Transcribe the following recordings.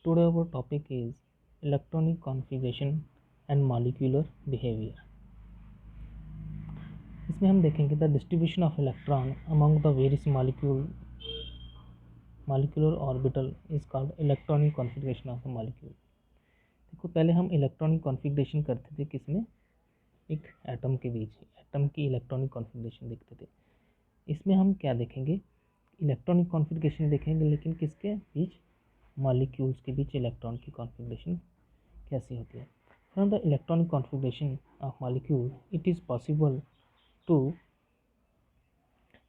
Today our topic is electronic configuration and molecular behavior. इसमें हम देखेंगे the distribution of electron among the various molecular orbital is called electronic configuration of the molecule. देखो पहले हम electronic configuration करते थे किसमें, एक एटम के बीच, एटम की इलेक्ट्रॉनिक कॉन्फ़िगरेशन देखते थे। इसमें हम क्या देखेंगे, इलेक्ट्रॉनिक कॉन्फ़िगरेशन देखेंगे, लेकिन किसके बीच, मॉलिक्यूल्स के बीच इलेक्ट्रॉन की कॉन्फ़िगरेशन कैसी होती है। From the electronic configuration of molecule it is possible to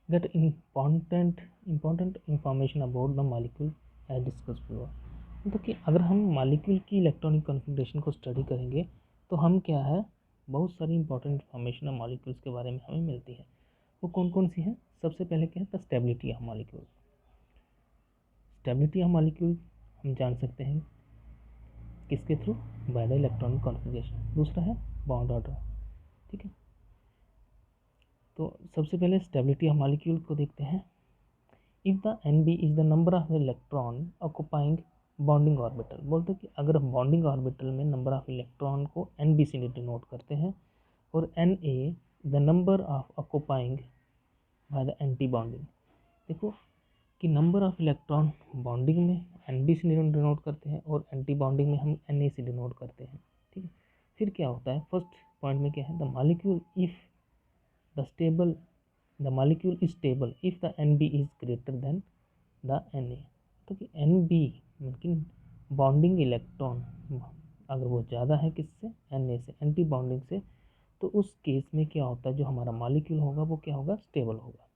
get important information about the molecule as discussed before। मतलब कि अगर हम मॉलिक्यूल की इलेक्ट्रॉनिक कॉन्फ़िगरेशन को स्टडी करेंगे तो हम क्या है, बहुत सारी इंपॉर्टेंट इन्फॉर्मेशन मॉलिक्यूल्स के बारे में हमें मिलती है। वो कौन कौन सी है, सबसे पहले क्या है, the stability of molecule. Stability of molecule हम जान सकते हैं किसके through, by the electronic configuration. दूसरा है बॉन्ड ऑर्डर, ठीक है। तो सबसे पहले स्टेबिलिटी ऑफ मॉलिक्यूल को देखते हैं। If the Nb is the number of electron occupying bonding orbital, बोलते हैं कि अगर बॉन्डिंग ऑर्बिटल में नंबर ऑफ इलेक्ट्रॉन को Nb से डिनोट करते हैं, और Na the number of occupying by the anti bonding. देखो कि नंबर ऑफ इलेक्ट्रॉन बॉन्डिंग में Nb से डिनोट करते हैं और एंटी बॉन्डिंग में हम Na से डिनोट करते हैं, ठीक है। फिर क्या होता है, फर्स्ट पॉइंट में क्या है, the molecule if the molecule is stable if the Nb is greater than the Na। तो कि Nb लेकिन बॉन्डिंग इलेक्ट्रॉन अगर वो ज़्यादा है किससे, Na से, एंटी बॉन्डिंग से, तो उस केस में क्या होता है, जो हमारा मॉलिक्यूल होगा वो क्या होगा, स्टेबल होगा।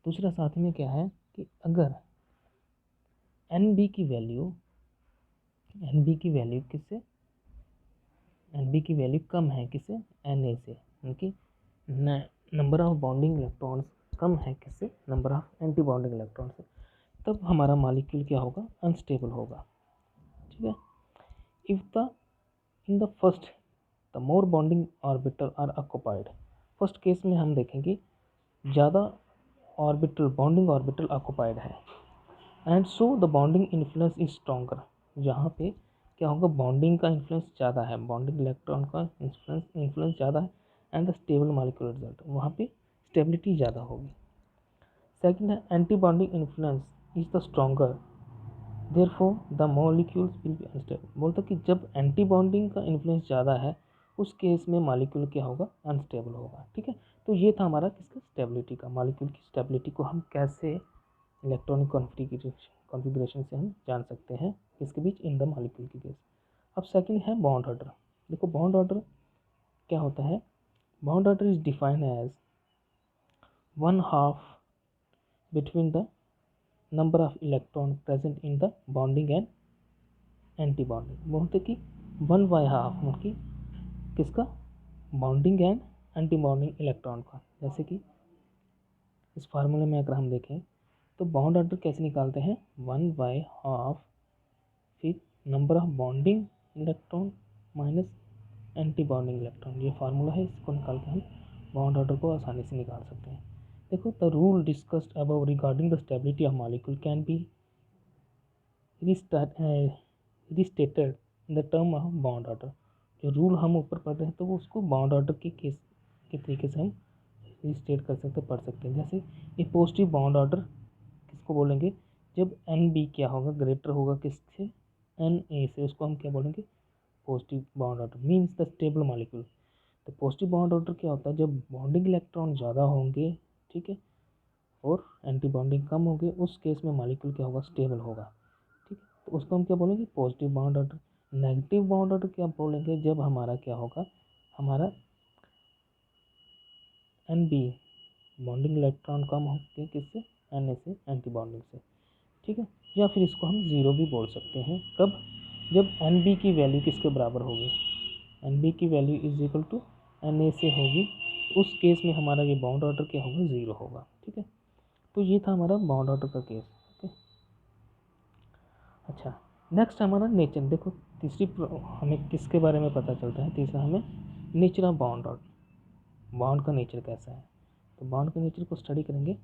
दूसरा साथ में क्या है कि अगर Nb की वैल्यू किससे, Nb की वैल्यू कम है किससे, Na से, उनकी नंबर ऑफ बॉन्डिंग इलेक्ट्रॉन्स कम है किससे, number of anti bonding electron से, तब हमारा मॉलिक्यूल क्या होगा, अनस्टेबल होगा, ठीक है। If the in the first the more bonding orbital are occupied, first case में हम देखेंगे ज़्यादा बॉन्डिंग ऑर्बिटल ऑक्युपाइड है, and so the bonding influence is stronger. यहाँ पे क्या होगा, बॉन्डिंग का इन्फ्लुएंस ज़्यादा है, बॉन्डिंग इलेक्ट्रॉन का इन्फ्लुएंस ज़्यादा है, and the stable molecular result, वहाँ पे स्टेबिलिटी ज़्यादा होगी। सेकंड है anti bonding influence is the stronger, therefore the molecules will be unstable. बोलता कि जब एंटी बॉन्डिंग का इन्फ्लुएंस ज़्यादा है उस केस में मॉलिक्यूल क्या होगा, अनस्टेबल होगा, ठीक है। तो ये था हमारा किसका, स्टेबिलिटी का। मॉलिक्यूल की स्टेबिलिटी को हम कैसे इलेक्ट्रॉनिक कॉन्फ़िगरेशन से हम जान सकते हैं किसके बीच, इन द मॉलिक्यूल की केस। अब सेकंड है बॉन्ड ऑर्डर। देखो बॉन्ड ऑर्डर क्या होता है, bond order is defined as 1/2 between the number of electron present in the bonding and anti-bonding। बोलते कि 1/2 मतलब किसका, bonding and anti bonding electron का। जैसे कि इस फार्मूले में अगर हम देखें तो बॉन्ड ऑर्डर कैसे निकालते हैं, 1/2 फिर number of bonding electron minus anti bonding electron, ये फार्मूला है, इसको निकाल के हम बॉन्ड ऑर्डर को आसानी से निकाल सकते हैं। देखो the rule discussed above regarding the stability of molecule can be restated in the term of bond order. जो रूल हम ऊपर पढ़ रहे हैं तो वो उसको बॉन्ड ऑर्डर के केस के तरीके से हम रिस्टेट कर सकते, पढ़ सकते हैं। जैसे ये पॉजिटिव बॉन्ड ऑर्डर किसको बोलेंगे, जब Nb क्या होगा, ग्रेटर होगा किससे, Na से, उसको हम क्या बोलेंगे, positive bond order means the stable molecule. तो पॉजिटिव बॉन्ड ऑर्डर क्या होता है, जब बॉन्डिंग इलेक्ट्रॉन ज़्यादा होंगे, ठीक है, और एंटी बॉन्डिंग कम होंगे, उस केस में मॉलिक्यूल क्या होगा, स्टेबल होगा, ठीक है। तो उसको हम क्या बोलेंगे, positive bond order. Negative bond order क्या बोलेंगे, जब हमारा क्या होगा, हमारा Nb बॉन्डिंग इलेक्ट्रॉन कम होंगे किससे, Na से, एंटी बॉन्डिंग से, ठीक है। या फिर इसको हम ज़ीरो भी बोल सकते हैं, कब, जब Nb की वैल्यू किसके बराबर होगी, Nb की value is equal to Na से होगी, उस केस में हमारा ये बॉन्ड ऑर्डर क्या होगा, ज़ीरो होगा, ठीक है। तो ये था हमारा बॉन्ड ऑर्डर का केस, ओके। अच्छा, नेक्स्ट हमारा नेचर। देखो तीसरी हमें किसके बारे में पता चलता है, तीसरा हमें nature of bond order, bond का नेचर कैसा है। तो बॉन्ड के नेचर को स्टडी करेंगे।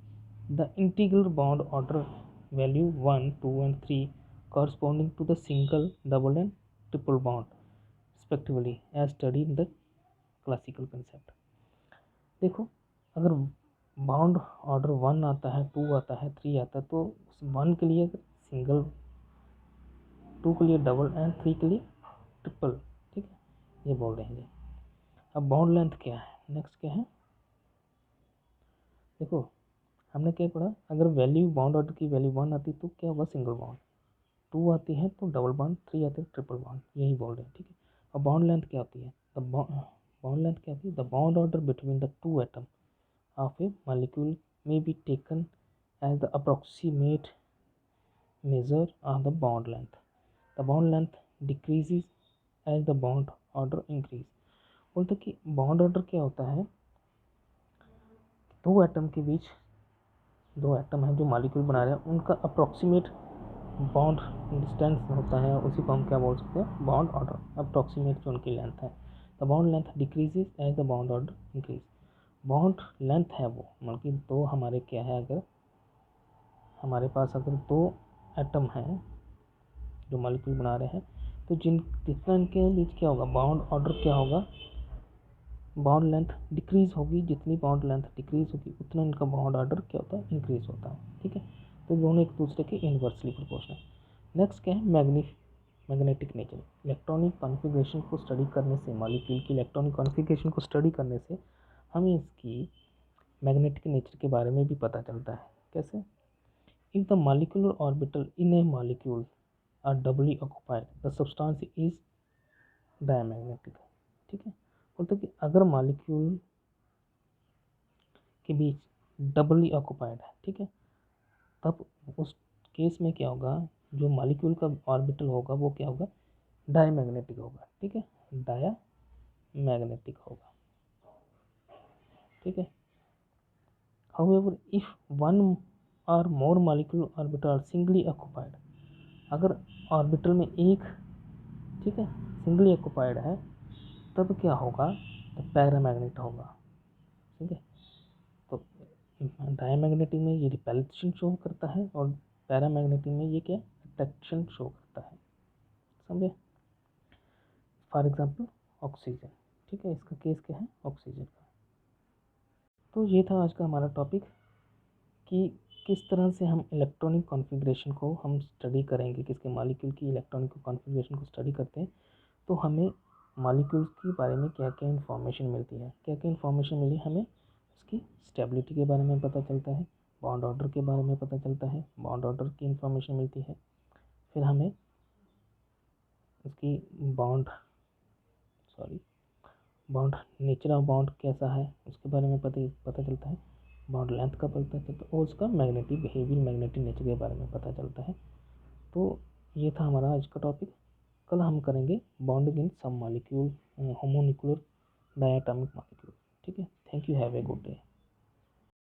The integral bond order value 1, 2 and 3 corresponding to the single, double and triple bond respectively as studied in the classical concept. देखो, अगर बॉन्ड ऑर्डर 1 आता है, 2 आता है, 3 आता है, तो 1 के लिए सिंगल, 2 के लिए डबल एंड 3 के लिए ट्रिपल, ठीक है, ये बोल रहेंगे। अब बॉन्ड लेंथ क्या है, नेक्स्ट क्या है, देखो हमने क्या पढ़ा, अगर वैल्यू बॉन्ड ऑर्डर की वैल्यू 1 आती तो क्या होगा, सिंगल बॉन्ड, 2 आती है तो डबल बॉन्ड, 3 आती है ट्रिपल बॉन्ड, यही बोल रहे हैं, ठीक है। अब बॉन्ड लेंथ क्या होती है, बॉन्ड लेंथ क्या होती है, the bond order between the two atom of A molecule may be taken as the approximate measure of the bond length. The bond length decreases as the bond order increase. बोलते कि bond order क्या होता है, दो atom के बीच, दो atom है जो मॉलिक्यूल बना रहे हैं, उनका अप्रोक्सीमेट बॉन्ड डिस्टेंस होता है, उसी को हम क्या बोल सकते हैं, बॉन्ड ऑर्डर, अप्रोक्सीमेट जो उनकी लेंथ है। The bond length decreases as the bond order increase. Bond length है वो, मतलब कि दो हमारे क्या है, अगर हमारे पास अगर दो एटम हैं जो मॉलिक्यूल बना रहे हैं, तो जितना इनके बीच क्या होगा, बॉन्ड ऑर्डर क्या होगा, बॉन्ड लेंथ डिक्रीज होगी, जितनी बॉन्ड लेंथ डिक्रीज होगी उतना इनका बॉन्ड ऑर्डर क्या होता है, इंक्रीज होता है, ठीक है। तो दोनों एक दूसरे के इनवर्सली प्रोपोर्शनल। नेक्स्ट क्या है, मैग्नेटिक नेचर। इलेक्ट्रॉनिक कॉन्फ़िगरेशन को स्टडी करने से, मॉलिक्यूल की इलेक्ट्रॉनिक कॉन्फ़िगरेशन को स्टडी करने से हमें इसकी मैग्नेटिक नेचर के बारे में भी पता चलता है। कैसे, if the molecular orbital in a molecule are doubly occupied the substance is diamagnetic, ठीक है। बोलते कि अगर मॉलिक्यूल के बीच डबली ऑक्युपाइड है, ठीक है, तब उस केस में क्या होगा, जो मॉलिक्यूल का ऑर्बिटल होगा वो क्या होगा, डायमैग्नेटिक होगा, ठीक है, डायमैग्नेटिक होगा, ठीक है। However if one or more molecule orbital are singly occupied, अगर ऑर्बिटल में एक, ठीक है, सिंगली ऑक्युपाइड है, तब क्या होगा, तो पैरामैग्नेट होगा, ठीक है। तो डायमैग्नेटिक में ये रिपल्शन शो करता है और पैरामैग्नेटिक में ये क्या, अट्रैक्शन शो करता है, समझे। फॉर एग्जांपल ऑक्सीजन, ठीक है, इसका केस क्या है, ऑक्सीजन का। तो ये था आज का हमारा टॉपिक कि किस तरह से हम इलेक्ट्रॉनिक कॉन्फ़िगरेशन को हम स्टडी करेंगे, किसके मॉलिक्यूल की इलेक्ट्रॉनिक कॉन्फ़िगरेशन को स्टडी करते हैं तो हमें मॉलिक्यूल्स के बारे में क्या क्या इन्फॉर्मेशन मिलती है, क्या क्या इन्फॉर्मेशन मिली हमें, उसकी स्टेबिलिटी के बारे में पता चलता है, बॉन्ड ऑर्डर के बारे में पता चलता है, बॉन्ड ऑर्डर की इन्फॉर्मेशन मिलती है, फिर हमें उसकी बॉन्ड नेचर ऑफ बॉन्ड कैसा है उसके बारे में पता चलता है, बॉन्ड लेंथ का पता चलता है, और उसका मैग्नेटिक बिहेवियर, मैग्नेटिक नेचर के बारे में पता चलता है। तो ये था हमारा आज का टॉपिक। कल हम करेंगे bonding in some molecule, homonuclear diatomic molecule, ठीक है। Thank you, have a good day.